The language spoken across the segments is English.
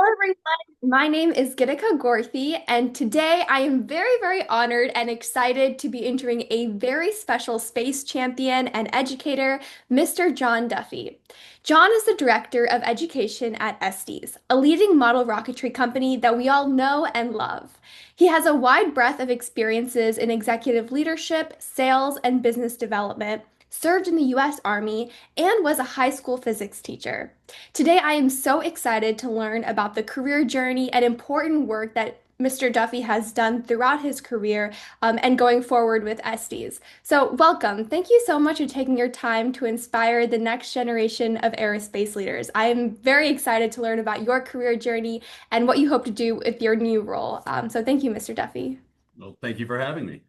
Hello, everyone. My name is Gitika Gorthy, and today I am very, very honored and excited to be entering a very special space champion and educator, Mr. John Duffy. John is the Director of Education at Estes, a leading model rocketry company that we all know and love. He has a wide breadth of experiences in executive leadership, sales, and business development, served in the U.S. Army, and was a high school physics teacher. Today, I am so excited to learn about the career journey and important work that Mr. Duffy has done throughout his career and going forward with Estes. So, welcome. Thank you so much for taking your time to inspire the next generation of aerospace leaders. I am very excited to learn about your career journey and what you hope to do with your new role. So, thank you, Mr. Duffy. Well, thank you for having me.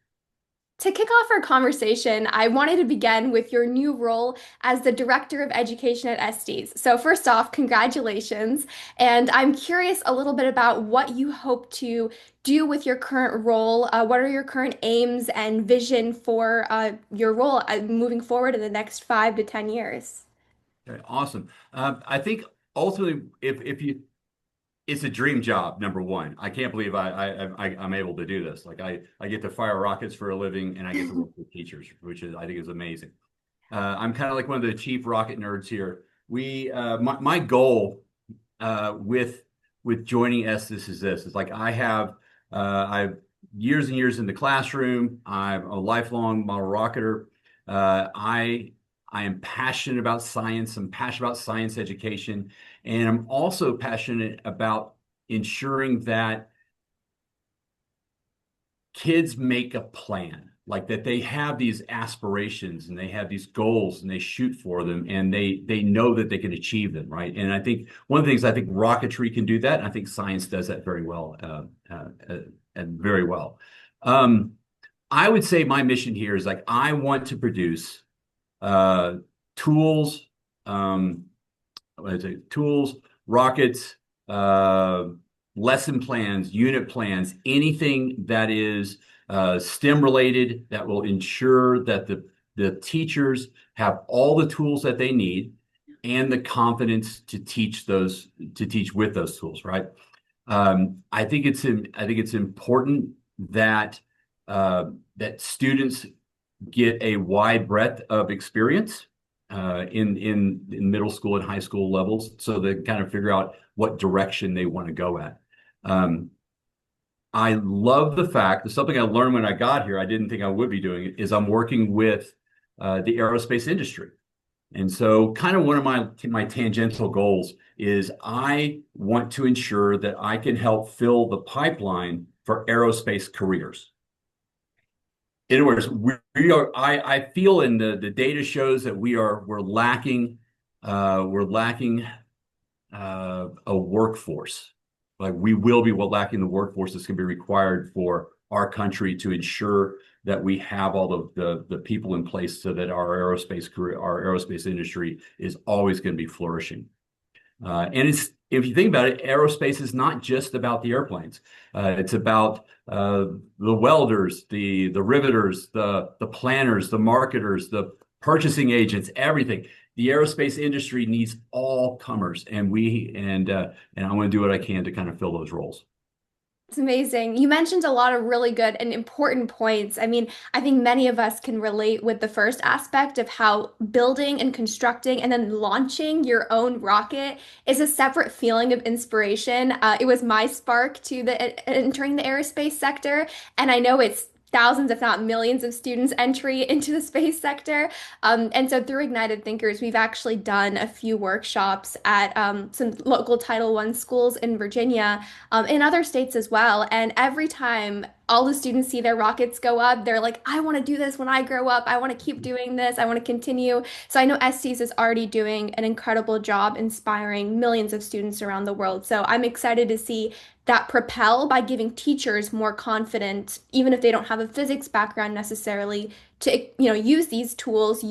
To kick off our conversation, I wanted to begin with your new role as the Director of Education at Estes. So, first off, congratulations. And I'm curious a little bit about what you hope to do with your current role. What are your current aims and vision for your role moving forward in the next 5 to 10 years? Okay, awesome. I think ultimately, if you, it's a dream job. Number one, I can't believe I'm able to do this. Like I get to fire rockets for a living, and I get to work with teachers, which is I think is amazing. I'm kind of like one of the chief rocket nerds here. My goal with joining Estes is this. It's like I've years and years in the classroom. I'm a lifelong model rocketer. I am passionate about science. I'm passionate about science education, and I'm also passionate about ensuring that kids make a plan, like that they have these aspirations and they have these goals and they shoot for them and they know that they can achieve them, right? And I think one of the things I think rocketry can do that, and I think science does that very well, and very well. Um, I would say my mission here is like I want to produce uh, tools, um, what is it? Tools, rockets, uh, lesson plans, unit plans, anything that is STEM related that will ensure that the teachers have all the tools that they need and the confidence to teach with those tools, right? I think it's important that that students get a wide breadth of experience in middle school and high school levels, so they kind of figure out what direction they want to go at. Um, I love the fact that something I learned when I got here, I didn't think I would be doing it, is I'm working with the aerospace industry. And so kind of one of my tangential goals is I want to ensure that I can help fill the pipeline for aerospace careers. In other words, we are. I feel in the data shows that we're lacking a workforce. Like we will be lacking the workforce that's going to be required for our country to ensure that we have all of the people in place so that our aerospace industry is always going to be flourishing. And it's if you think about it, aerospace is not just about the airplanes. It's about the welders, the riveters, the planners, the marketers, the purchasing agents, everything. The aerospace industry needs all comers, and I want to do what I can to kind of fill those roles. It's amazing. You mentioned a lot of really good and important points. I mean, I think many of us can relate with the first aspect of how building and constructing and then launching your own rocket is a separate feeling of inspiration. It was my spark to the entering the aerospace sector, and I know it's thousands, if not millions, of students' entry into the space sector. And so through Ignited Thinkers, we've actually done a few workshops at some local Title I schools in Virginia, in other states as well. And every time all the students see their rockets go up, they're like, I want to do this when I grow up. I want to keep doing this. I want to continue. So I know Estes is already doing an incredible job inspiring millions of students around the world. So I'm excited to see that propel by giving teachers more confidence, even if they don't have a physics background necessarily, to use these tools,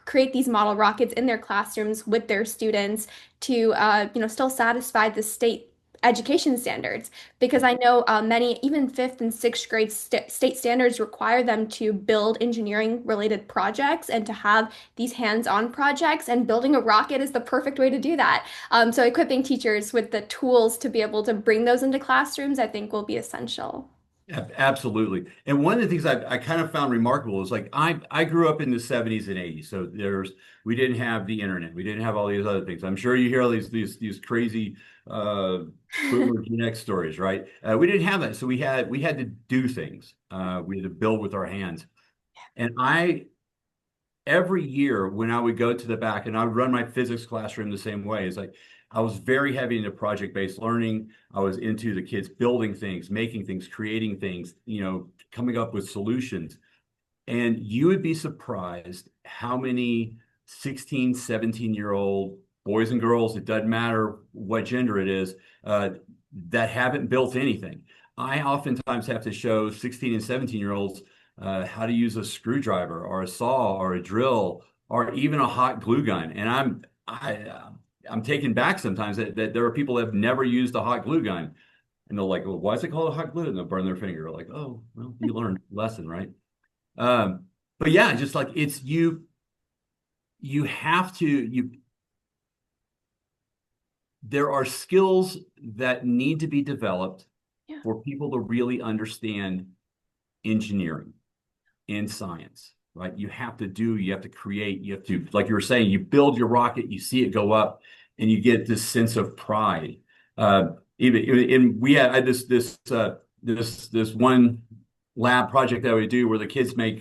create these model rockets in their classrooms with their students to still satisfy the state education standards because I know many, even fifth and sixth grade state standards require them to build engineering related projects and to have these hands-on projects. And building a rocket is the perfect way to do that. So equipping teachers with the tools to be able to bring those into classrooms, I think, will be essential. Absolutely. And one of the things I kind of found remarkable is like I grew up in the 70s and 80s. So we didn't have the internet. We didn't have all these other things. I'm sure you hear all these crazy uh boomer Gen X stories, right? We didn't have that. So we had to do things. We had to build with our hands. And I every year when I would go to the back and I would run my physics classroom the same way, it's like I was very heavy into project-based learning. I was into the kids building things, making things, creating things, coming up with solutions. And you would be surprised how many 16, 17-year-old boys and girls, it doesn't matter what gender it is, that haven't built anything. I oftentimes have to show 16 and 17-year-olds how to use a screwdriver or a saw or a drill or even a hot glue gun. And I'm taken back sometimes that there are people that have never used a hot glue gun. And they're like, well, why is it called a hot glue? And they'll burn their finger. Like, oh, well, you learned a lesson, right? Um, but yeah, just like it's you have to there are skills that need to be developed Yeah. for people to really understand engineering and science, right? You have to create, you have to, like you were saying, you build your rocket, you see it go up, and you get this sense of pride. I had this one lab project that we do where the kids they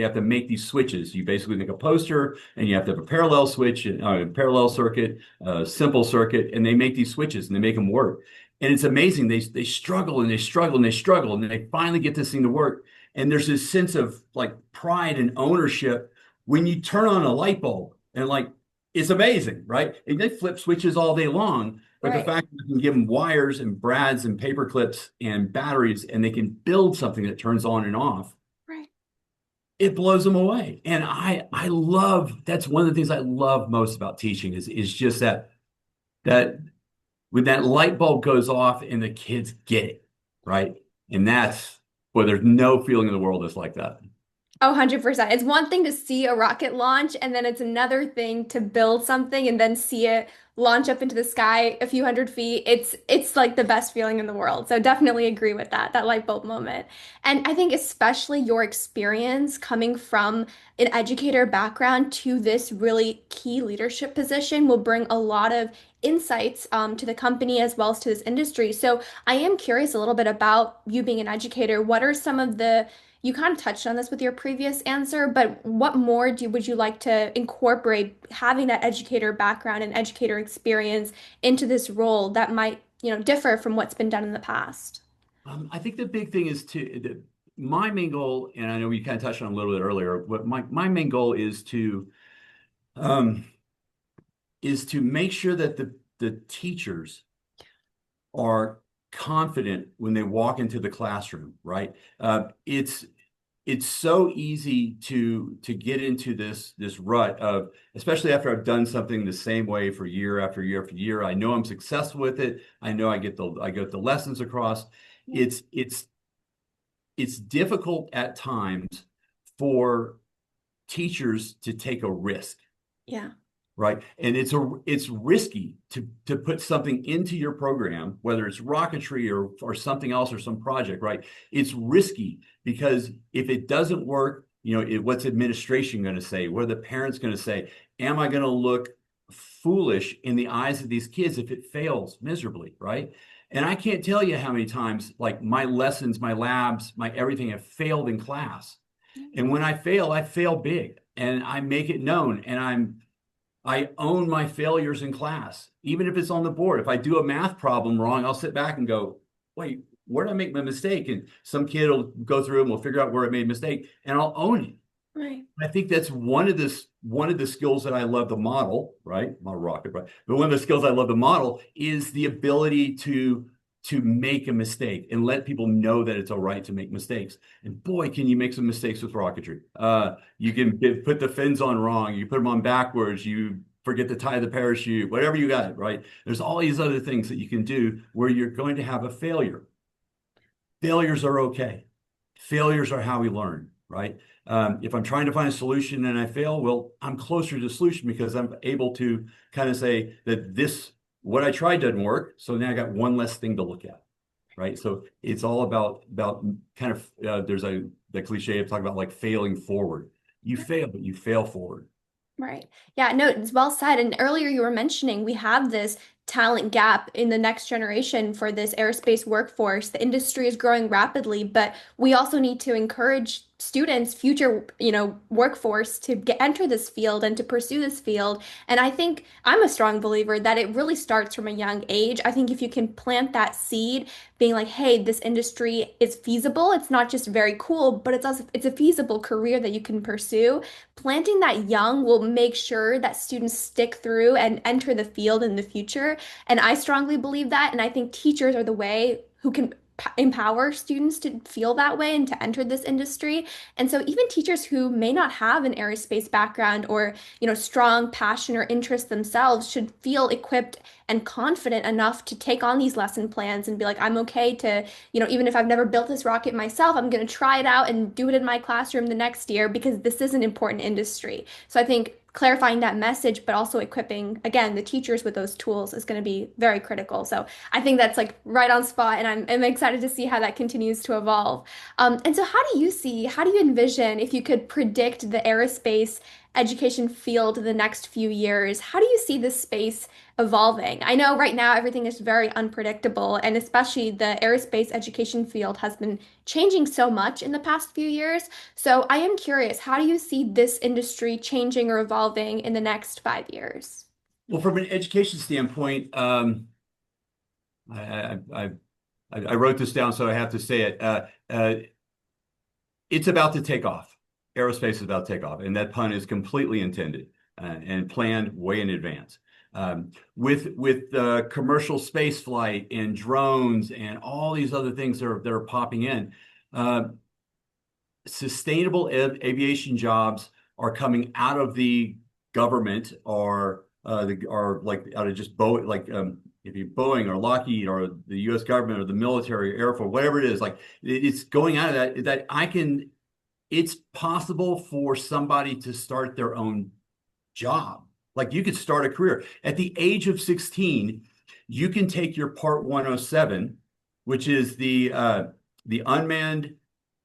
have to make these switches. You basically make a poster and you have to have a parallel switch and parallel circuit, simple circuit, and they make these switches and they make them work. And it's amazing. They struggle and they struggle and they struggle and they finally get this thing to work. And there's this sense of like pride and ownership when you turn on a light bulb and like it's amazing, right? And they flip switches all day long, but the Right. fact that you can give them wires and brads and paper clips and batteries and they can build something that turns on and off, Right. it blows them away. And I love that's one of the things I love most about teaching is just that when that light bulb goes off and the kids get it, right? And that's well, there's no feeling in the world that's like that. Oh, 100%. It's one thing to see a rocket launch, and then it's another thing to build something and then see it launch up into the sky a few hundred feet. It's like the best feeling in the world. So definitely agree with that light bulb moment. And I think especially your experience coming from an educator background to this really key leadership position will bring a lot of insights to the company as well as to this industry. So I am curious a little bit about you being an educator. What are some of the you kind of touched on this with your previous answer, but what more would you like to incorporate having that educator background and educator experience into this role that might, differ from what's been done in the past? I think the big thing is my main goal, and I know we kind of touched on it a little bit earlier, but my main goal um, is to make sure that the teachers are confident when they walk into the classroom, right? It's so easy to get into this rut of, especially after I've done something the same way for year after year after year. I know I'm successful with it. I know I get the lessons across. Yeah. It's difficult at times for teachers to take a risk, Yeah. right? And it's risky to put something into your program, whether it's rocketry or something else or some project, right? It's risky because if it doesn't work, what's administration going to say? What are the parents going to say? Am I going to look foolish in the eyes of these kids if it fails miserably, right? And I can't tell you how many times, like my lessons, my labs, my everything have failed in class. And when I fail big and I make it known and I own my failures in class, even if it's on the board. If I do a math problem wrong, I'll sit back and go, wait, where did I make my mistake? And some kid will go through and we'll figure out where I made a mistake and I'll own it. Right. I think that's one of the skills that I love to model, right? My rocket, right? But one of the skills I love to model is the ability to make a mistake and let people know that it's all right to make mistakes. And boy, can you make some mistakes with rocketry. You can put the fins on wrong, you put them on backwards, you forget to tie the parachute, whatever you got, right? There's all these other things that you can do where you're going to have a failure. Failures are okay. Failures are how we learn, right? If I'm trying to find a solution and I fail, well, I'm closer to the solution because I'm able to kind of say that what I tried doesn't work. So now I got one less thing to look at, right? So it's all about kind of there's the cliche of talking about like failing forward. You fail, but you fail forward. Right. Yeah, no, it's well said. And earlier you were mentioning we have this talent gap in the next generation for this aerospace workforce. The industry is growing rapidly, but we also need to encourage students, future, workforce to enter this field and to pursue this field. And I think I'm a strong believer that it really starts from a young age. I think if you can plant that seed, being like, hey, this industry is feasible. It's not just very cool, but it's a feasible career that you can pursue. Planting that young will make sure that students stick through and enter the field in the future. And I strongly believe that. And I think teachers are the way who can empower students to feel that way and to enter this industry. And so even teachers who may not have an aerospace background or, strong passion or interest themselves should feel equipped and confident enough to take on these lesson plans and be like, I'm okay to, even if I've never built this rocket myself, I'm going to try it out and do it in my classroom the next year because this is an important industry. So I think clarifying that message, but also equipping, again, the teachers with those tools is going to be very critical. So I think that's like right on spot, and I'm excited to see how that continues to evolve. And so how do you envision if you could predict the aerospace education field the next few years? How do you see this space evolving? I know right now everything is very unpredictable, and especially the aerospace education field has been changing so much in the past few years. So I am curious, how do you see this industry changing or evolving in the next 5 years? Well, from an education standpoint, I, I, I wrote this down, so I have to say it. It's about to take off. Aerospace is about to take off, and that pun is completely intended and planned way in advance. With commercial space flight and drones and all these other things that are popping in, uh, sustainable aviation jobs are coming out of the government or like out of just Boeing, like if you Boeing or Lockheed or the U.S. government or the military, Air Force, whatever it is, like it's going out of that I can. It's possible for somebody to start their own job. Like you could start a career at the age of 16. You can take your Part 107, which is the unmanned,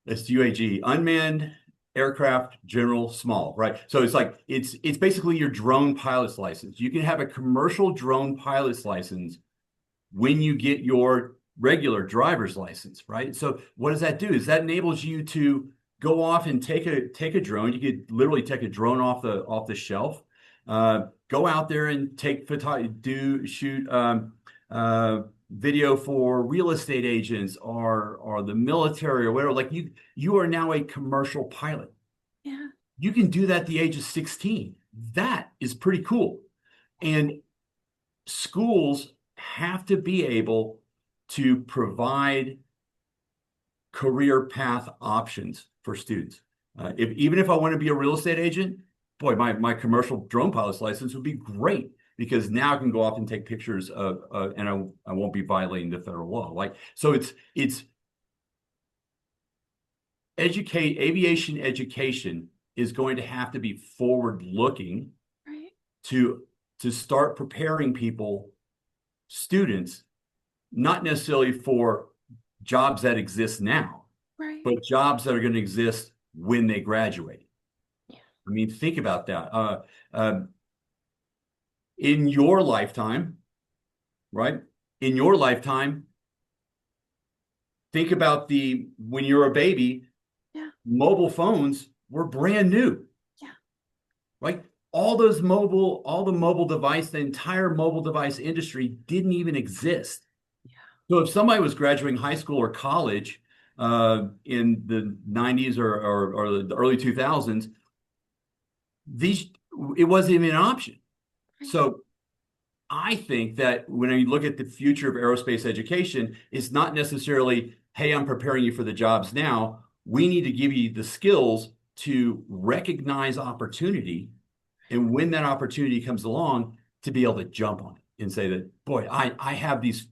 it's UAG, unmanned aircraft general small, right? So it's like it's basically your drone pilot's license. You can have a commercial drone pilot's license when you get your regular driver's license, right? So what does that do? Is that enables you to go off and take a drone. You could literally take a drone off the shelf, go out there and take photo, do shoot video for real estate agents or the military or whatever. Like you are now a commercial pilot. Yeah. You can do that at the age of 16. That is pretty cool. And schools have to be able to provide career path options for students. Even if I want to be a real estate agent, boy, my commercial drone pilot's license would be great because now I can go off and take pictures of, and I won't be violating the federal law. Like so, it's aviation education is going to have to be forward looking Right. to start preparing people, students, not necessarily for jobs that exist now, Right. but jobs that are going to exist when they graduate. Yeah. I mean, think about that. In your lifetime, right? In your lifetime, think about when you're a baby, Yeah. mobile phones were brand new, Yeah. right? All the mobile device, the entire mobile device industry didn't even exist. So if somebody was graduating high school or college in the 90s or the early 2000s, these it wasn't even an option. Right. So I think that when you look at the future of aerospace education, it's not necessarily, hey, I'm preparing you for the jobs now. We need to give you the skills to recognize opportunity And when that opportunity comes along, to be able to jump on it and say that, boy, I have these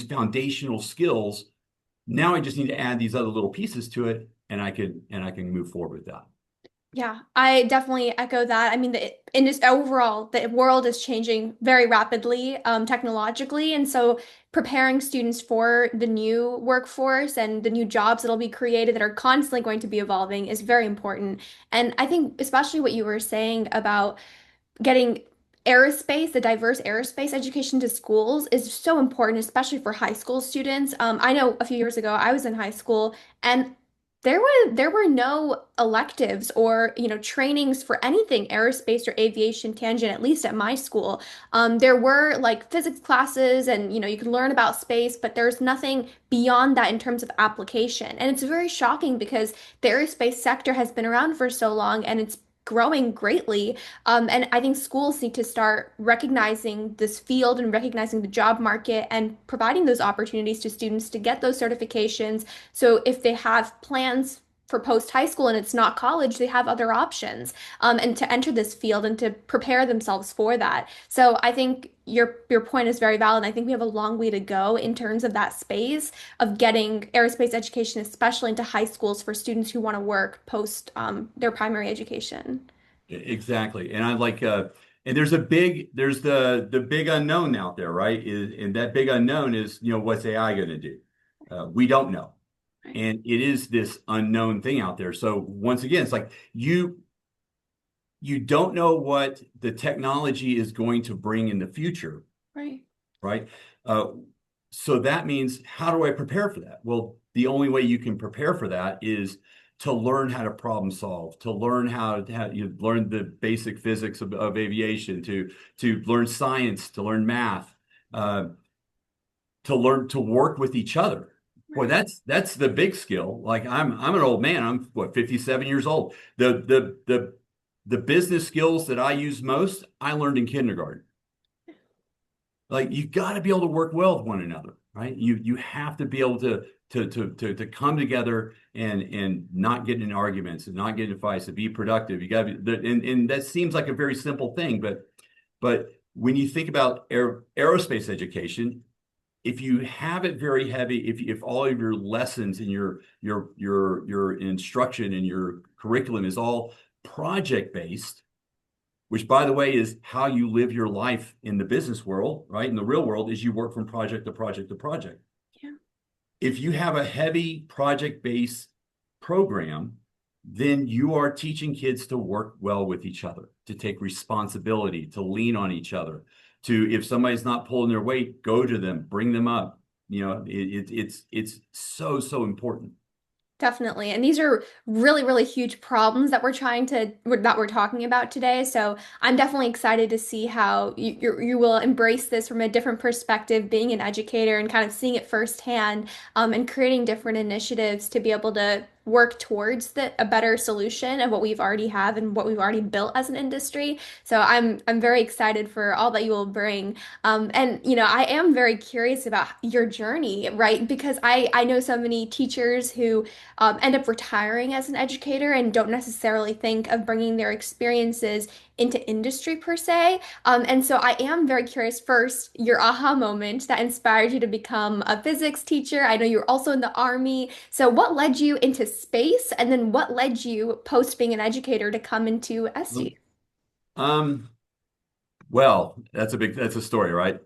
foundational skills. Now I just need to add these other little pieces to it, and I can move forward with that. Yeah, I definitely echo that. I mean, in this overall, the world is changing very rapidly, technologically, and so preparing students for the new workforce and the new jobs that'll be created that are constantly going to be evolving is very important. And I think especially what you were saying about getting aerospace, the diverse aerospace education to schools is so important, especially for high school students. I know a few years ago I was in high school and there were no electives or trainings for anything aerospace or aviation tangent, at least at my school. There were like physics classes and you could learn about space, but there's nothing beyond that in terms of application. And it's very shocking because the aerospace sector has been around for so long and it's growing greatly. And I think schools need to start recognizing this field and recognizing the job market and providing those opportunities to students to get those certifications. So if they have plans for post high school and it's not college, they have other options, and to enter this field and to prepare themselves for that. So I think your point is very valid. I think we have a long way to go in terms of that space of getting aerospace education, especially into high schools for students who want to work post their primary education. Exactly. And I like and there's the big unknown out there, right? And that big unknown is, what's AI going to do? We don't know. Right, And it is this unknown thing out there. So once again, it's like you don't know what the technology is going to bring in the future, right, right? Uh, so that means, how do I prepare for that? Well, the only way you can prepare for that is to learn how to problem solve, to learn how you learn the basic physics of aviation, to learn science, to learn math, uh, to learn to work with each other. Boy, right. that's the big skill. Like I'm an old man. I'm what, 57 years old. The business skills that I use most, I learned in kindergarten. Like you got to be able to work well with one another, right? You have to be able to come together and not get in arguments and not get in fights, to be productive. You got to be, and that seems like a very simple thing, but when you think about aerospace education, if you have it very heavy, if all of your lessons and your instruction and your curriculum is all project based, which by the way is how you live your life in the business world, right? In the real world is you work from project to project to project. Yeah. If you have a heavy project based program, then you are teaching kids to work well with each other, to take responsibility, to lean on each other, to, if somebody's not pulling their weight, go to them, bring them up. It's so important. Definitely. And these are really, really huge problems that we're talking about today. So I'm definitely excited to see how you will embrace this from a different perspective, being an educator and kind of seeing it firsthand, and creating different initiatives to be able to work towards a better solution of what we've already have and what we've already built as an industry. So I'm very excited for all that you will bring. And I am very curious about your journey, right? Because I know so many teachers who end up retiring as an educator and don't necessarily think of bringing their experiences into industry per se. And so I am very curious first, your aha moment that inspired you to become a physics teacher. I know you're also in the Army. So what led you into space? And then what led you post being an educator to come into Estes? Um, well, that's a story, right?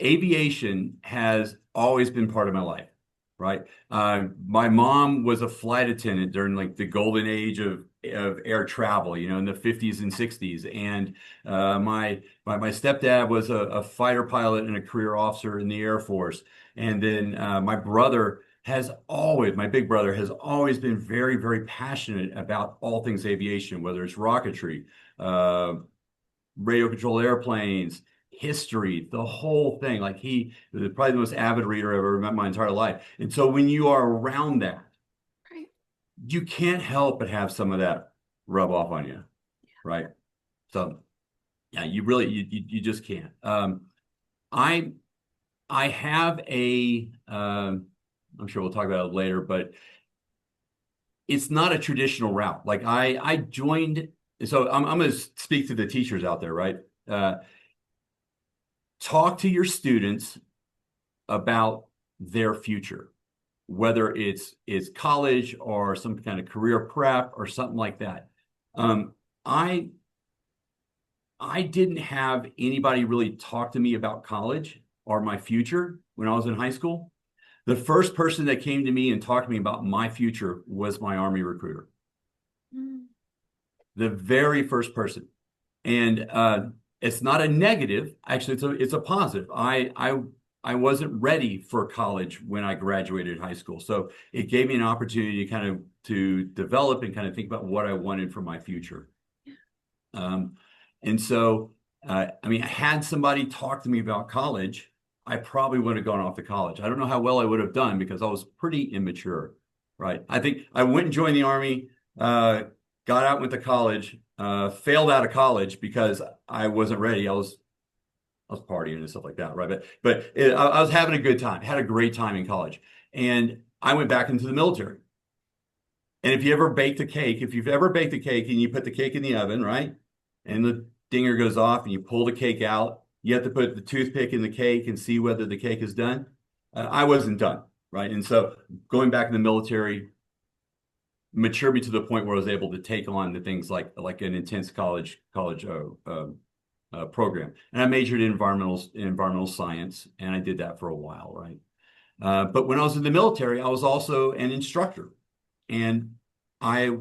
Aviation has always been part of my life, right? My mom was a flight attendant during like the golden age of air travel, in the 50s and 60s. And my stepdad was a fighter pilot and a career officer in the Air Force. And then my big brother has always been very, very passionate about all things aviation, whether it's rocketry, uh, radio controlled airplanes, history, the whole thing. Like he was probably the most avid reader I've ever met in my entire life. And so when you are around that, Right. you can't help but have some of that rub off on you, right? So yeah, you just can't. I I have I'm sure we'll talk about it later, but it's not a traditional route. Like I joined so I'm going to speak to the teachers out there, right? Uh, Talk to your students about their future, whether it's college or some kind of career prep or something like that. Um, I I didn't have anybody really talk to me about college or my future when I was in high school. The first person that came to me and talked to me about my future was my Army recruiter. Mm. The very first person. And it's not a negative. Actually, it's a positive. I wasn't ready for college when I graduated high school, so it gave me an opportunity to kind of to develop and kind of think about what I wanted for my future. Um, and so, I mean, had somebody talk to me about college, I probably would have gone off to college. I don't know how well I would have done because I was pretty immature, right? I think I went and joined the Army, got out, went to college, failed out of college because I wasn't ready. I was partying and stuff like that, right? I was having a good time, had a great time in college, and I went back into the military. And if you ever baked a cake, if you've ever baked a cake and you put the cake in the oven, right? And the dinger goes off and you pull the cake out, you have to put the toothpick in the cake and see whether the cake is done. I wasn't done, right? And so going back in the military matured me to the point where I was able to take on the things like an intense college program. And I majored in environmental science, and I did that for a while, right? But when I was in the military, I was also an instructor, and I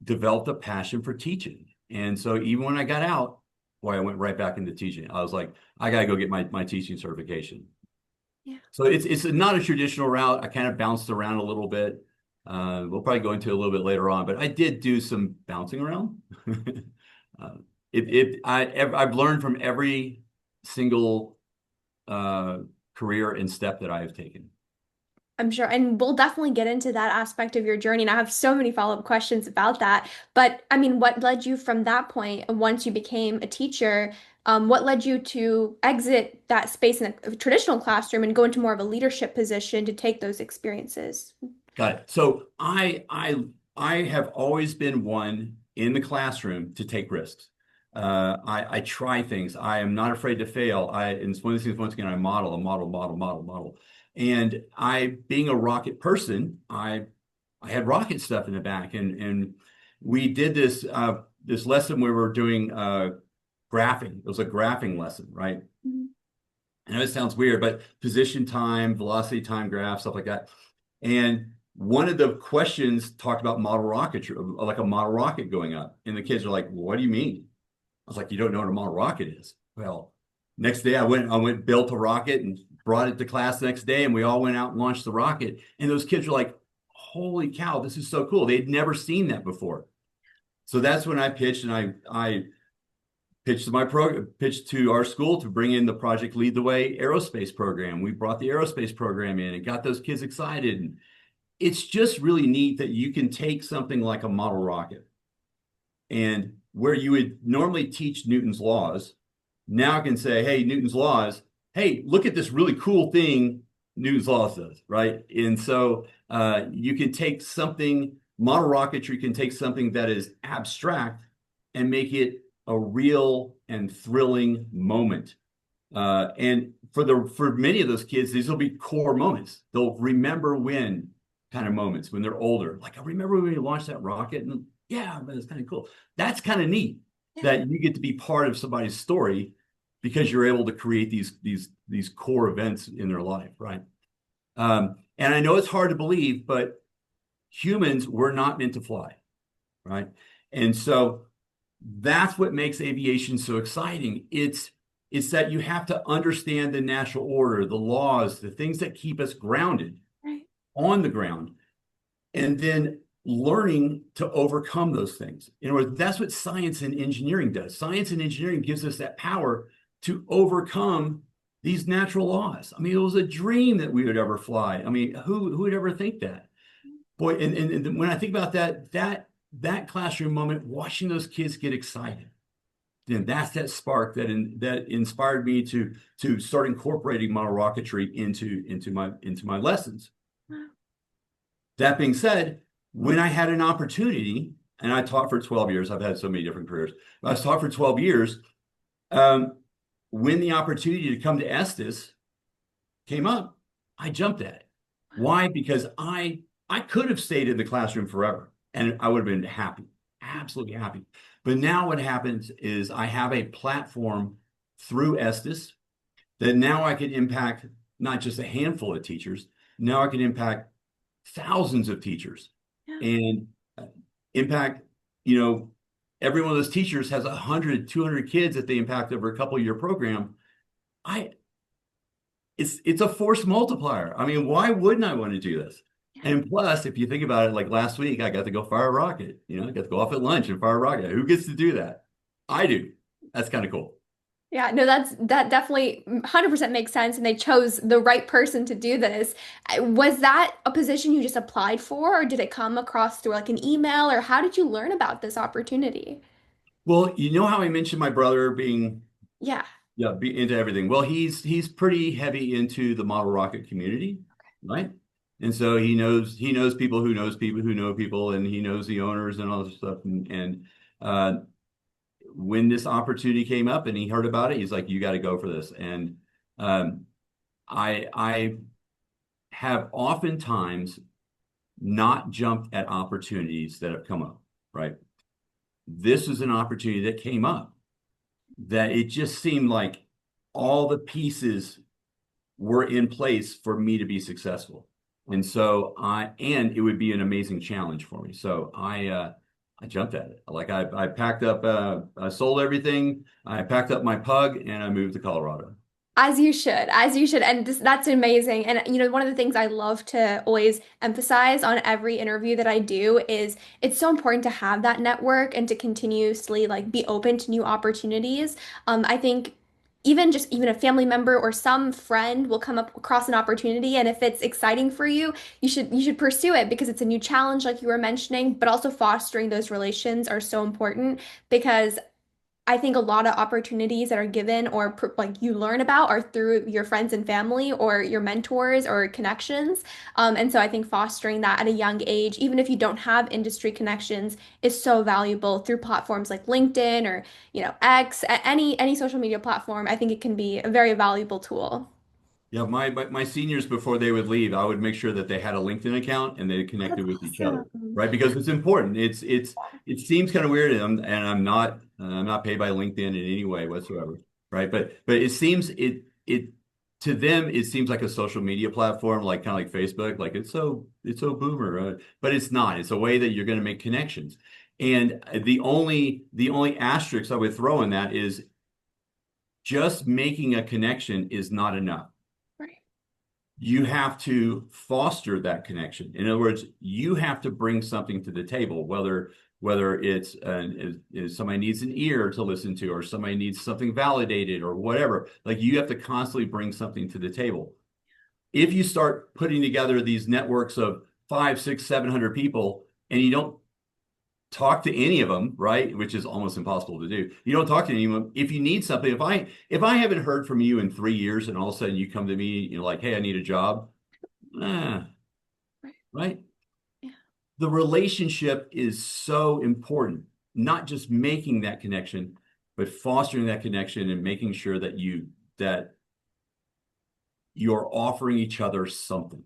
developed a passion for teaching. And so even when I got out, boy, I went right back into teaching. I was like, I got to go get my teaching certification. Yeah. So it's not a traditional route. I kind of bounced around a little bit. We'll probably go into it a little bit later on, but I did do some bouncing around. uh, I've learned from every single uh, career and step that I have taken. I'm sure, and we'll definitely get into that aspect of your journey. And I have so many follow-up questions about that. But I mean, what led you from that point, once you became a teacher, what led you to exit that space in a traditional classroom and go into more of a leadership position to take those experiences? Got it. So I have always been one in the classroom to take risks. I try things. I am not afraid to fail. And it's one of these things, once again, I model. And being a rocket person, I had rocket stuff in the back, and we did this lesson where we were doing graphing. It was a graphing lesson, right? Mhm. I know it sounds weird, but position time, velocity time graph, stuff like that. And one of the questions talked about model rocketry, like a model rocket going up. And the kids are like, "What do you mean?" I was like, "You don't know what a model rocket is?" Well, next day I went built a rocket and brought it to class the next day, and we all went out and launched the rocket. And those kids were like, "Holy cow, this is so cool." They'd never seen that before. So that's when I pitched, and I pitched to our school to bring in the Project Lead the Way aerospace program. We brought the aerospace program in and got those kids excited. And it's just really neat that you can take something like a model rocket, and where you would normally teach Newton's laws, now I can say, hey, Newton's laws, hey, look at this really cool thing Newton's laws does, right? And so you can take something, model rocketry can take something that is abstract and make it a real and thrilling moment. And for many of those kids, these will be core moments. They'll remember when kind of moments when they're older. Like, I remember when we launched that rocket, and yeah, but it's kind of cool. That's kind of neat Yeah. that you get to be part of somebody's story because you're able to create these core events in their life, right? And I know it's hard to believe, but humans were not meant to fly, right? And so that's what makes aviation so exciting. It's that you have to understand the natural order, the laws, the things that keep us grounded Right. on the ground, and then learning to overcome those things. In other words, that's what science and engineering does. Science and engineering gives us that power to overcome these natural laws. I mean, it was a dream that we would ever fly. I mean, who would ever think that? Boy, and when I think about that classroom moment, watching those kids get excited, then that's that spark that inspired me to start incorporating model rocketry into my lessons. That being said, when I had an opportunity, and I taught for 12 years. I've had so many different careers. But I was taught for 12 years. Um, when the opportunity to come to Estes came up, I jumped at it. Why? Because I could have stayed in the classroom forever and I would have been happy, absolutely happy. But now what happens is I have a platform through Estes that now I can impact not just a handful of teachers, now I can impact thousands of teachers Yeah. and impact, you know, every one of those teachers has 100, 200 kids that they impact over a couple year program. I it's a force multiplier. I mean, why wouldn't I want to do this? Yeah. And plus, if you think about it, like last week, I got to go fire a rocket. I got to go off at lunch and fire a rocket. Who gets to do that? I do. That's kind of cool. Yeah, no, that definitely 100% makes sense, and they chose the right person to do this. Was that a position you just applied for, or did it come across through like an email, or how did you learn about this opportunity? Well, you know how I mentioned my brother being Yeah. yeah, be into everything. Well, he's pretty heavy into the model rocket community, right? And so he knows people who knows people who know people, and he knows the owners and all this stuff. And uh, when this opportunity came up and he heard about it, he's like, "You got to go for this." And um, I have oftentimes not jumped at opportunities that have come up, right? This is an opportunity that came up that it just seemed like all the pieces were in place for me to be successful. And it would be an amazing challenge for me. So I jumped at it. Like I packed up, I sold everything. I packed up my pug and I moved to Colorado. As you should, as you should. And that's amazing. And one of the things I love to always emphasize on every interview that I do is it's so important to have that network and to continuously like be open to new opportunities. I think even a family member or some friend will come up across an opportunity, and if it's exciting for you, you should pursue it because it's a new challenge, like you were mentioning, but also fostering those relations are so important because I think a lot of opportunities that are given or like you learn about are through your friends and family or your mentors or connections. And so I think fostering that at a young age, even if you don't have industry connections, is so valuable through platforms like LinkedIn or, X, any social media platform. I think it can be a very valuable tool. Yeah, my seniors before they would leave, I would make sure that they had a LinkedIn account and they Oh, that's connected with each other, awesome. right? Because it's important. It seems kind of weird, and I'm not paid by LinkedIn in any way whatsoever, right? But it to them it seems like a social media platform, like kind of like Facebook, like it's so boomer, but it's not. It's a way that you're going to make connections, and the only asterisk I would throw in that is just making a connection is not enough. Right. You have to foster that connection. In other words, you have to bring something to the table, whether it's is somebody needs an ear to listen to, or somebody needs something validated, or whatever. Like you have to constantly bring something to the table. If you start putting together these networks of five, six, 700 people, and you don't talk to any of them, right? Which is almost impossible to do. You don't talk to anyone. If you need something, if I haven't heard from you in 3 years and all of a sudden you come to me, like, hey, I need a job, eh, Right. right? Yeah. The relationship is so important, not just making that connection, but fostering that connection and making sure that you're offering each other something.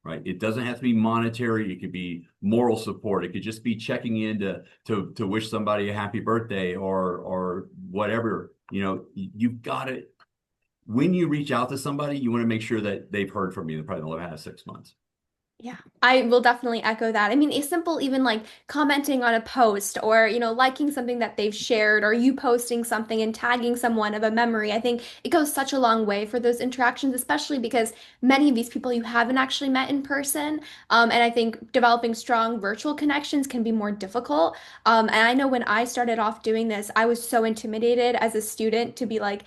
Right. It doesn't have to be monetary. It could be moral support. It could just be checking in to wish somebody a happy birthday or whatever. You've got to, when you reach out to somebody, you want to make sure that they've heard from you in probably the last 6 months. Yeah, I will definitely echo that. I mean, a simple even like commenting on a post or, liking something that they've shared or you posting something and tagging someone of a memory. I think it goes such a long way for those interactions, especially because many of these people you haven't actually met in person. And I think developing strong virtual connections can be more difficult. And I know when I started off doing this, I was so intimidated as a student to be like,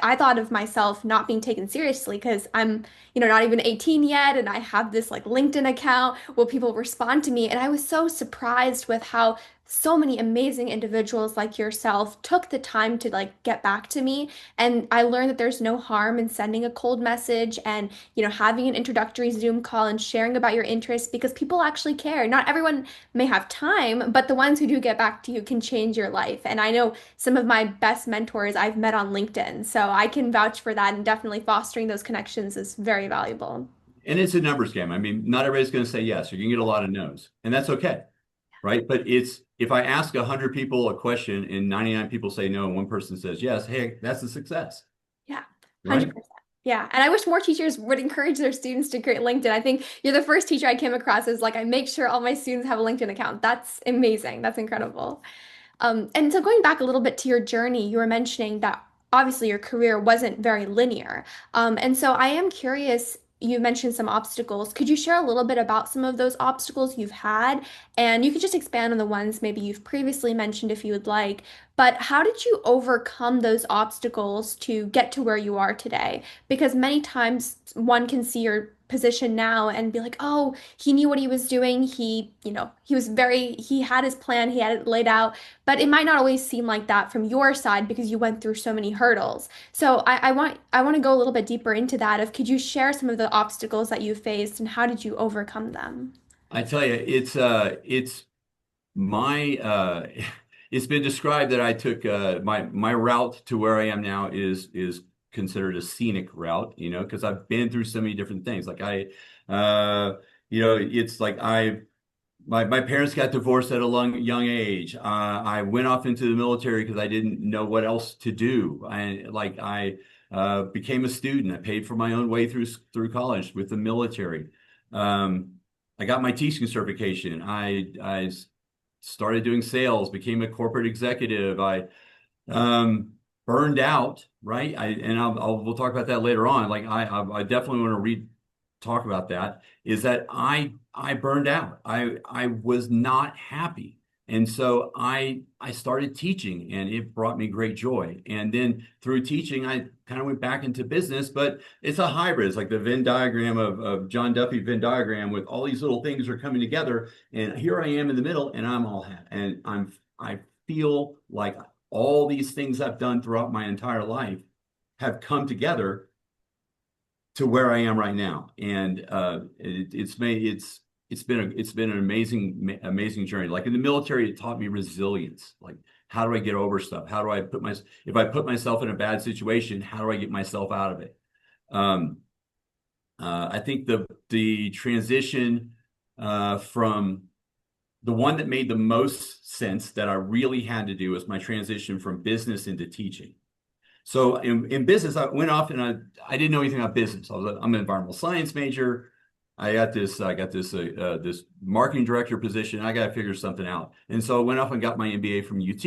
I thought of myself not being taken seriously because I'm not even 18 yet, and I have this like LinkedIn account? Will people respond to me? And I was so surprised with how so many amazing individuals like yourself took the time to like get back to me. And I learned that there's no harm in sending a cold message and, having an introductory Zoom call and sharing about your interests because people actually care. Not everyone may have time, but the ones who do get back to you can change your life. And I know some of my best mentors I've met on LinkedIn, so I can vouch for that, and definitely fostering those connections is very valuable. And it's a numbers game. I mean, not everybody's going to say yes. You're going to get a lot of no's, and that's okay, right? But it's if I ask 100 people a question and 99 people say no and one person says yes, hey, that's a success, Yeah, right? 100%. Yeah, and I wish more teachers would encourage their students to create LinkedIn. I think you're the first teacher I came across is like, I make sure all my students have a LinkedIn account. That's amazing. That's incredible. And so going back a little bit to your journey, you were mentioning that obviously your career wasn't very linear. And so I am curious, you mentioned some obstacles. Could you share a little bit about some of those obstacles you've had? And you could just expand on the ones maybe you've previously mentioned if you would like. But how did you overcome those obstacles to get to where you are today? Because many times one can see your position now and be like, oh, he knew what he was doing. He had his plan, he had it laid out, but it might not always seem like that from your side because you went through so many hurdles. So I want to go a little bit deeper into that. If could you share some of the obstacles that you faced and how did you overcome them? I tell you, it's my it's been described that I took my route to where I am now is considered a scenic route, because I've been through so many different things. Like it's like my parents got divorced at a young age. I went off into the military because I didn't know what else to do. I became a student. I paid for my own way through college with the military. Um, I got my teaching certification. I started doing sales, became a corporate executive. I burned out, right? We'll talk about that later on. Like I definitely want to talk about that. Is that I burned out. I was not happy, and so I started teaching, and it brought me great joy. And then through teaching, I kind of went back into business, but it's a hybrid. It's like the Venn diagram of John Duffy Venn diagram with all these little things are coming together, and here I am in the middle, and I'm all happy, and I feel like all these things I've done throughout my entire life have come together to where I am right now. And it's been an amazing journey. Like in the military, it taught me resilience. Like how do I get over stuff? How do I if I put myself in a bad situation, how do I get myself out of it? Um, I think the transition from the one that made the most sense that I really had to do was my transition from business into teaching. So in business, I went off and I didn't know anything about business. I'm an environmental science major. I got this marketing director position. I got to figure something out. And so I went off and got my MBA from UT.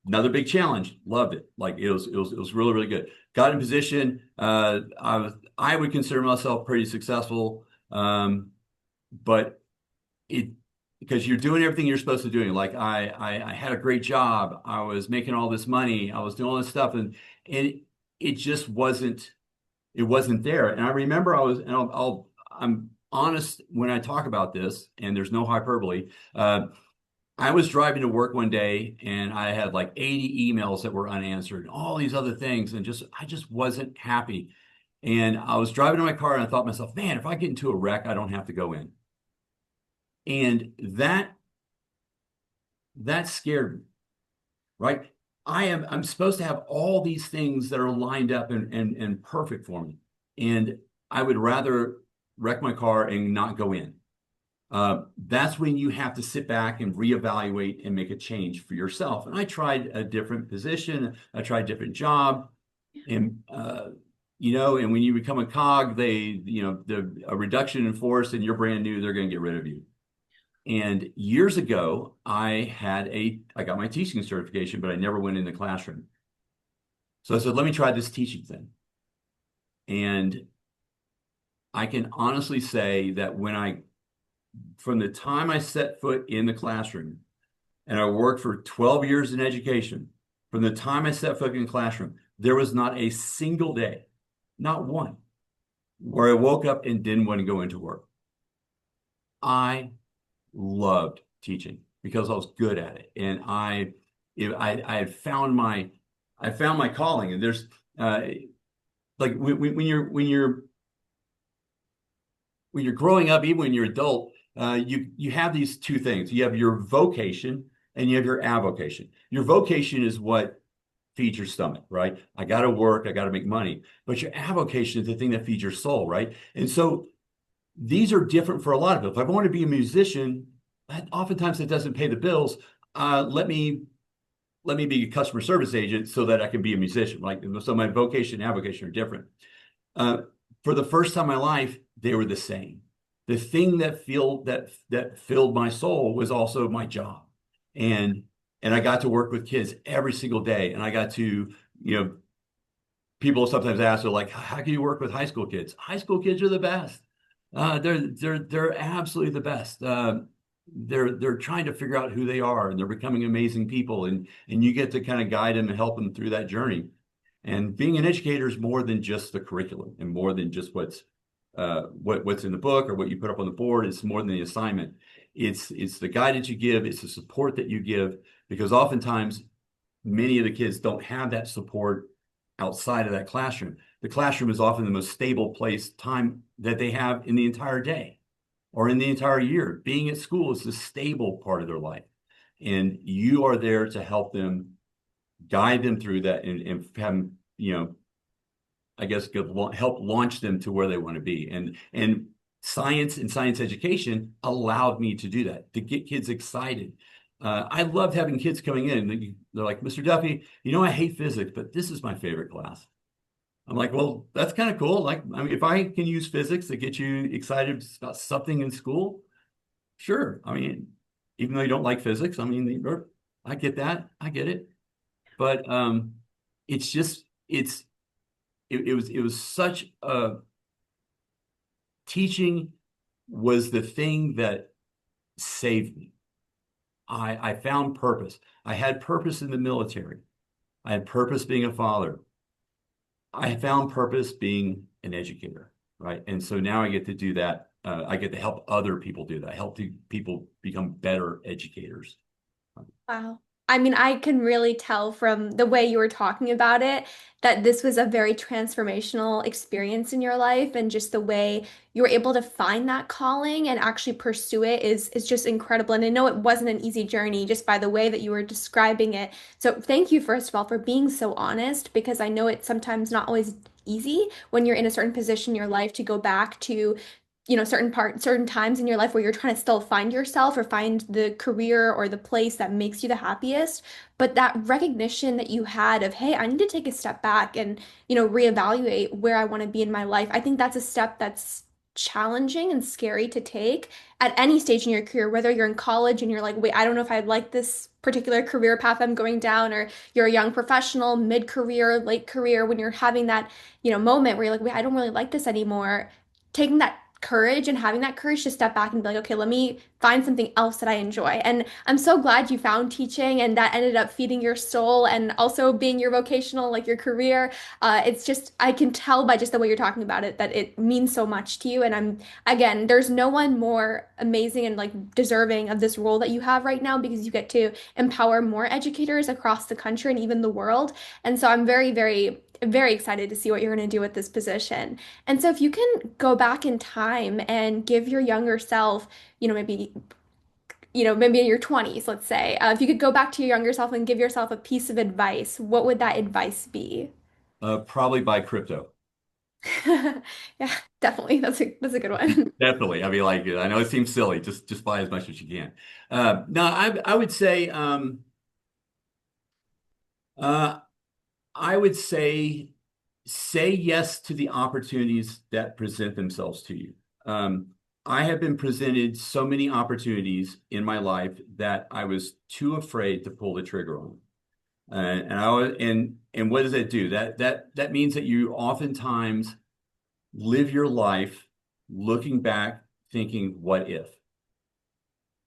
Another big challenge. Loved it. Like it was really, really good. Got in position. I would consider myself pretty successful. But it because you're doing everything you're supposed to do. Like I had a great job. I was making all this money. I was doing all this stuff, and it just wasn't there. And I remember I was, and I'm honest when I talk about this, and there's no hyperbole. I was driving to work one day, and I had like 80 emails that were unanswered, and all these other things, and I just wasn't happy. And I was driving in my car, and I thought to myself, man, if I get into a wreck, I don't have to go in. And that scared me, right? I'm supposed to have all these things that are lined up and perfect for me. And I would rather wreck my car and not go in. That's when you have to sit back and reevaluate and make a change for yourself. And I tried a different position, I tried a different job, and and when you become a cog, a reduction in force and you're brand new, they're going to get rid of you. And years ago, I got my teaching certification, but I never went in the classroom. So I said, let me try this teaching thing. And I can honestly say that from the time I set foot in the classroom, and I worked for 12 years in education, from the time I set foot in the classroom, there was not a single day, not one, where I woke up and didn't want to go into work. I loved teaching because I was good at it, and I had found my calling. And there's like when you're growing up, even when you're adult, you have these two things. You have your vocation and you have your avocation. Your vocation is what feeds your stomach, right? I got to work, I got to make money. But your avocation is the thing that feeds your soul, right? And so these are different for a lot of people. If I want to be a musician, oftentimes it doesn't pay the bills. Let me be a customer service agent so that I can be a musician. Like, so my vocation and avocation are different. Uh, for the first time in my life, they were the same. The thing that filled my soul was also my job, and I got to work with kids every single day, and I got to, you know, people sometimes ask, they're like, how can you work with high school kids? High school kids are the best. They're absolutely the best. They're trying to figure out who they are, and they're becoming amazing people, and you get to kind of guide them and help them through that journey. And being an educator is more than just the curriculum and more than just what's in the book or what you put up on the board. It's more than the assignment. It's the guidance you give, it's the support that you give, because oftentimes many of the kids don't have that support outside of that classroom. The classroom is often the most stable place time that they have in the entire day or in the entire year. Being at school is the stable part of their life. And you are there to help them, guide them through that, and have them, I guess, help launch them to where they want to be. And science and science education allowed me to do that, to get kids excited. I loved having kids coming in. They're like, Mr. Duffy, I hate physics, but this is my favorite class. I'm like, well, that's kind of cool. Like, I mean, if I can use physics to get you excited about something in school, sure. I mean, even though you don't like physics, I mean, I get that. I get it. But it's just, it was such a, teaching was the thing that saved me. I found purpose. I had purpose in the military. I had purpose being a father. I found purpose being an educator, right? And so now I get to do that. I get to help other people do that. Help people become better educators. Wow. I mean, I can really tell from the way you were talking about it that this was a very transformational experience in your life, and just the way you were able to find that calling and actually pursue it is just incredible. And I know it wasn't an easy journey just by the way that you were describing it. So thank you, first of all, for being so honest, because I know it's sometimes not always easy when you're in a certain position in your life to go back to certain times in your life where you're trying to still find yourself or find the career or the place that makes you the happiest. But that recognition that you had of, hey, I need to take a step back and, reevaluate where I want to be in my life. I think that's a step that's challenging and scary to take at any stage in your career, whether you're in college and you're like, wait, I don't know if I like this particular career path I'm going down, or you're a young professional, mid-career, late career, when you're having that, moment where you're like, wait, I don't really like this anymore. Taking that courage and having that courage to step back and be like, okay, let me find something else that I enjoy. And I'm so glad you found teaching and that ended up feeding your soul and also being your vocational, like your career. It's just, I can tell by just the way you're talking about it that it means so much to you. And again, there's no one more amazing and like deserving of this role that you have right now, because you get to empower more educators across the country and even the world. And so I'm very, very, very excited to see what you're going to do with this position. And so if you can go back in time and give your younger self, maybe, maybe in your 20s, let's say, if you could go back to your younger self and give yourself a piece of advice, what would that advice be? Probably buy crypto. Yeah, definitely. That's a good one. Definitely. I mean, like, I know it seems silly. Just buy as much as you can. No, I would say, uh, I would say yes to the opportunities that present themselves to you. Um, I have been presented so many opportunities in my life that I was too afraid to pull the trigger on. And I was, and what does that do? That means that you oftentimes live your life looking back, thinking, what if?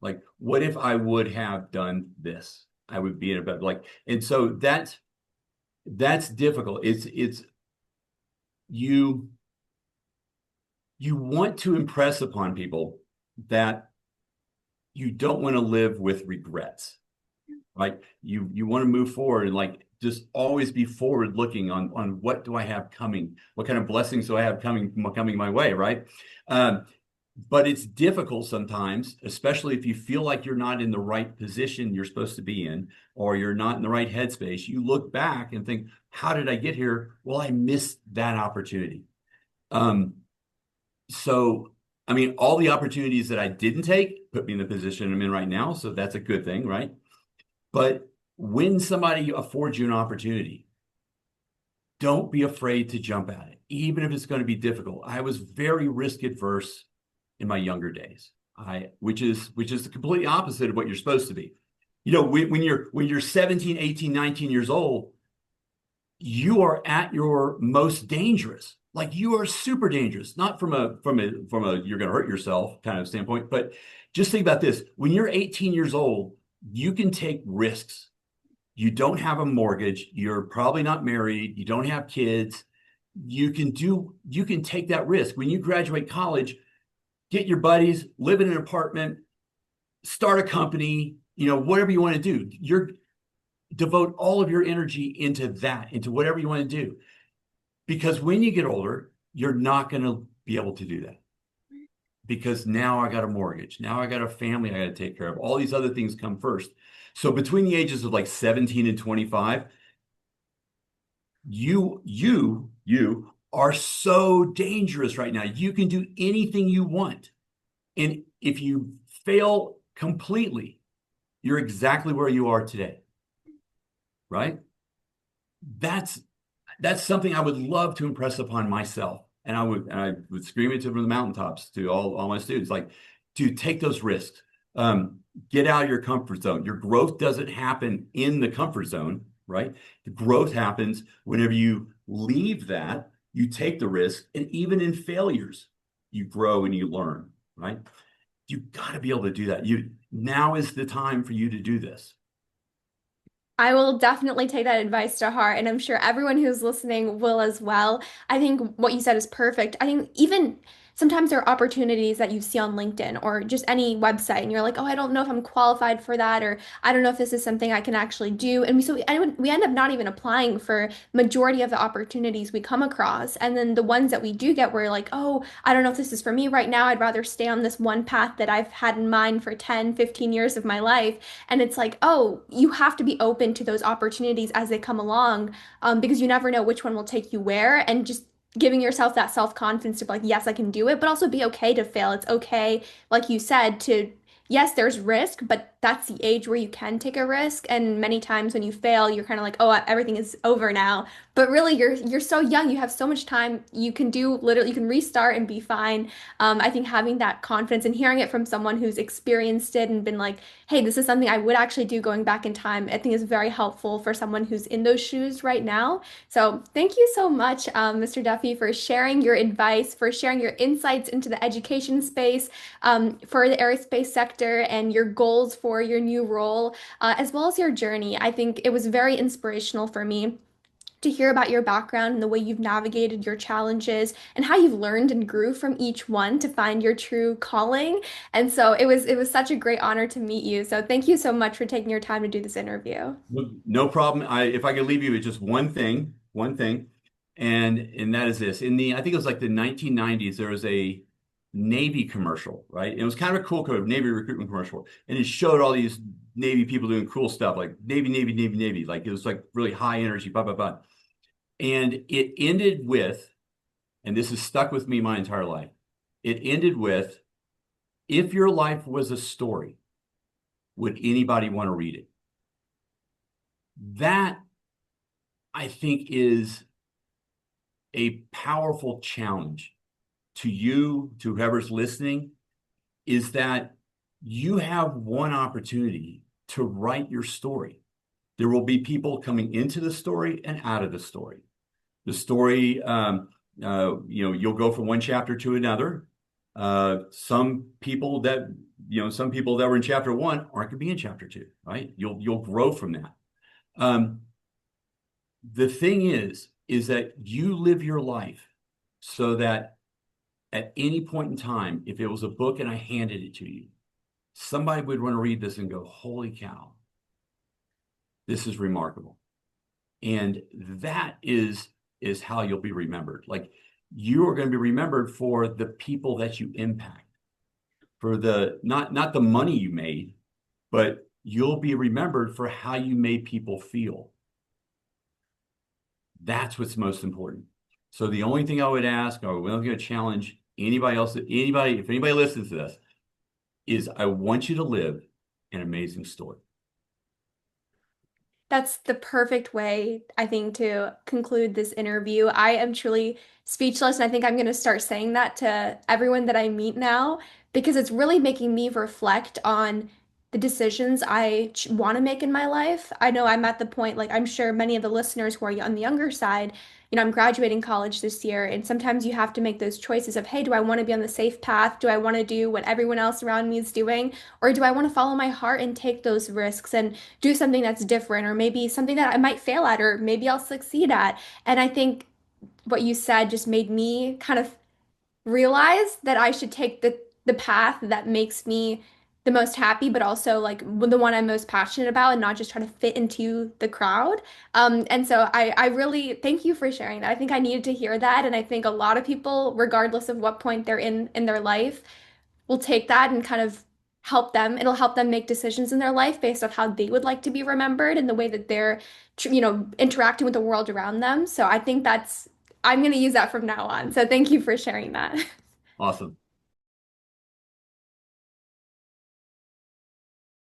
Like, what if I would have done this? I would be in a better, like, and so that's difficult. It's you you want to impress upon people that you don't want to live with regrets, right? You want to move forward and like just always be forward looking on what do I have coming? What kind of blessings do I have coming my way, right? Um, but it's difficult sometimes, especially if you feel like you're not in the right position you're supposed to be in, or you're not in the right headspace. You look back and think, how did I get here? Well, I missed that opportunity. Um, so, I mean, all the opportunities that I didn't take put me in the position I'm in right now. So that's a good thing, right? But when somebody affords you an opportunity, don't be afraid to jump at it, even if it's going to be difficult. I was very risk adverse in my younger days. Which is the complete opposite of what you're supposed to be. You know, when you're 17, 18, 19 years old, you are at your most dangerous. Like you are super dangerous, not from a you're going to hurt yourself kind of standpoint, but just think about this. When you're 18 years old, you can take risks. You don't have a mortgage, you're probably not married, you don't have kids. You can take that risk. When you graduate college, get your buddies, live in an apartment, start a company, whatever you want to do. You're devote all of your energy into that, into whatever you want to do. Because when you get older, you're not going to be able to do that. Because now I got a mortgage. Now I got a family I got to take care of. All these other things come first. So between the ages of like 17 and 25, you are so dangerous right now. You can do anything you want. And if you fail completely, you're exactly where you are today, right? That's that's something I would love to impress upon myself. And I would scream it to the mountaintops to all my students, like, to take those risks. Get out of your comfort zone. Your growth doesn't happen in the comfort zone, right? The growth happens whenever you leave that, you take the risk, and even in failures, you grow and you learn, right? You've got to be able to do that. Now is the time for you to do this. I will definitely take that advice to heart, and I'm sure everyone who's listening will as well. I think what you said is perfect. I think even sometimes there are opportunities that you see on LinkedIn or just any website, and you're like, oh, I don't know if I'm qualified for that, or I don't know if this is something I can actually do. And we end up not even applying for majority of the opportunities we come across. And then the ones that we do get, we're like, oh, I don't know if this is for me right now. I'd rather stay on this one path that I've had in mind for 10, 15 years of my life. And it's like, oh, you have to be open to those opportunities as they come along, because you never know which one will take you where. And just giving yourself that self-confidence to be like, yes, I can do it, but also be okay to fail. It's okay, like you said, to, yes, there's risk, but that's the age where you can take a risk. And many times when you fail, you're kind of like, oh, everything is over now. But really, you're so young. You have so much time. You can do literally, you can restart and be fine. I think having that confidence and hearing it from someone who's experienced it and been like, hey, this is something I would actually do going back in time, I think is very helpful for someone who's in those shoes right now. So thank you so much, Mr. Duffy, for sharing your advice, for sharing your insights into the education space, for the aerospace sector and your goals for your new role, as well as your journey. I think it was very inspirational for me to hear about your background and the way you've navigated your challenges and how you've learned and grew from each one to find your true calling. And so it was such a great honor to meet you. So thank you so much for taking your time to do this interview. No problem. If I could leave you with just one thing, and that is this. I think it was like the 1990s, there was a Navy commercial, right? And it was kind of a cool Navy recruitment commercial, and it showed all these Navy people doing cool stuff, like Navy, Navy, Navy, Navy. Like it was like really high energy, blah blah blah. And it ended with, and this has stuck with me my entire life. It ended with, if your life was a story, would anybody want to read it? That, I think, is a powerful challenge to you, to whoever's listening, is that you have one opportunity to write your story. There will be people coming into the story and out of the story. The story, you'll go from one chapter to another. Some people that were in chapter one aren't going to be in chapter two, right? You'll grow from that. The thing is that you live your life so that at any point in time, if it was a book and I handed it to you, somebody would want to read this and go, holy cow, this is remarkable. And that is how you'll be remembered. Like you are going to be remembered for the people that you impact, for the not the money you made, but you'll be remembered for how you made people feel. That's what's most important. So the only thing I would ask, or we're going to challenge anybody else, anybody, if anybody listens to this, is I want you to live an amazing story. That's the perfect way, I think, to conclude this interview. I am truly speechless, and I think I'm going to start saying that to everyone that I meet now because it's really making me reflect on the decisions I want to make in my life. I know I'm at the point, like I'm sure many of the listeners who are on the younger side, I'm graduating college this year, and sometimes you have to make those choices of, hey, do I want to be on the safe path? Do I want to do what everyone else around me is doing? Or do I want to follow my heart and take those risks and do something that's different, or maybe something that I might fail at, or maybe I'll succeed at. And I think what you said just made me kind of realize that I should take the path that makes me the most happy, but also like the one I'm most passionate about, and not just try to fit into the crowd. And so I really thank you for sharing that. I think I needed to hear that, and I think a lot of people, regardless of what point they're in their life, will take that and kind of help them. It'll help them make decisions in their life based off how they would like to be remembered and the way that they're, interacting with the world around them. So I think I'm going to use that from now on. So thank you for sharing that. Awesome.